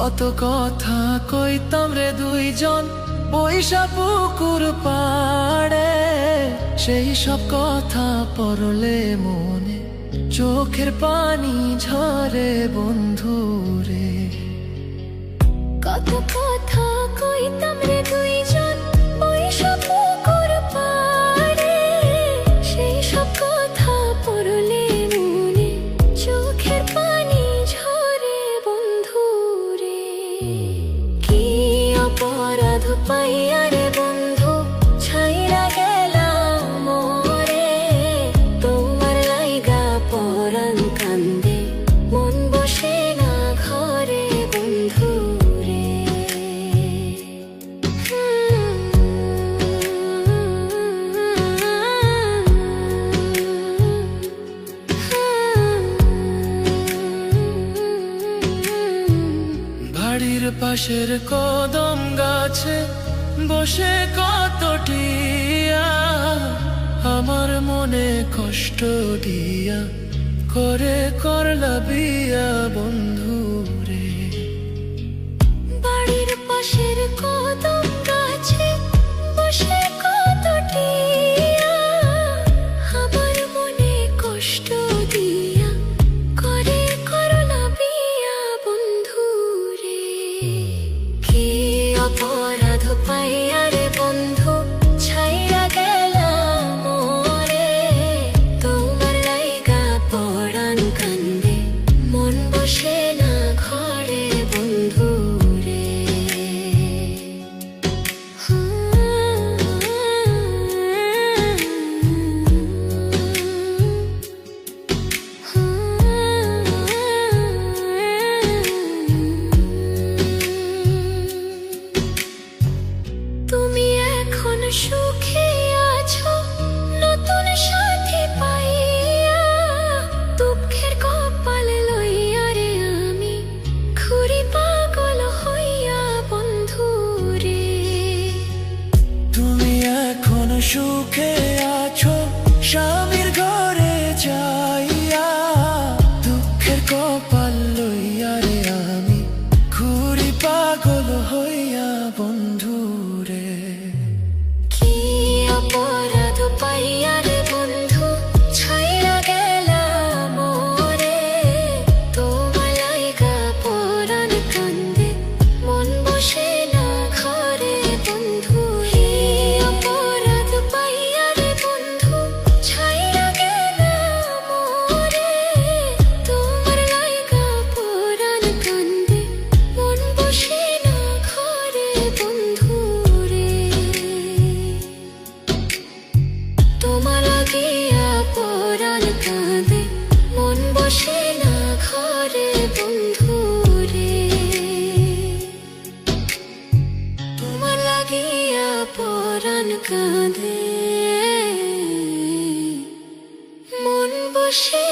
কত কথা কইতাম রে দুইজন বৈশা পুকুর পাড়ে, সেই সব কথা পড়লে মনে চোখের পানি ঝরে বন্ধু রে। কত কথা কইতাম রে দুইজন বৈশা পুকুর পাড়ে, সেই সব কথা পড়লে মনে চোখের পানি ঝরে বন্ধু রে। কি অপরাধ পাইয়া রে বন্ধু ছাইরা গেলাম মোরে, তোমার লাইগা পরাণ কান্দে মন বসে না ঘরে বন্ধু রে। বাড়ির পাশের কদম গাছে বসে কত টিয়া, আমার মনে কষ্ট দিয়া করে করলা বিয়া বন্ধু রে। বাড়ির পাশের কদম গাছে বসে কত টিয়া, আমার মনে কষ্ট দিয়া করে করলা বিয়া বন্ধু রে। কি অপরাধ পাইয়া রে বন্ধু ছাইরা গেলাম মোরে, তোমার লাইগা পরাণ কান্দে মন বসে না ঘরে বন্ধু রে। তুমি এখন সুখে আছো নতুন সাথী পাইয়া, দুঃখের কপাল লইয়া রে আমি ঘুরি পাগল হইয়া বন্ধু রে। তুমি এখন সুখে আছো স্বামীর ঘরে যাইয়া, দুঃখের কপাল লইয়া রে আমি ঘুরি পাগল হইয়া বন্ধু রে। কি অপরাধ পাইয়া রে বন্ধু ছাইরা গেলাম মোরে, তোমার লাইগা পরাণ কান্দে মন বসে না ঘরে বন্ধু। কি অপরাধ পাইয়া রে বন্ধু ছাইরা গেলাম মোরে, তোমার লাইগা পরাণ কান্দে মন বসে না ঘরে বন্ধু রে। তোমার লাগিয়া পরাণ কাঁদে মন বসে না ঘরে বন্ধু রে। তোমার লাগিয়া পরাণ কাঁদে মন বসে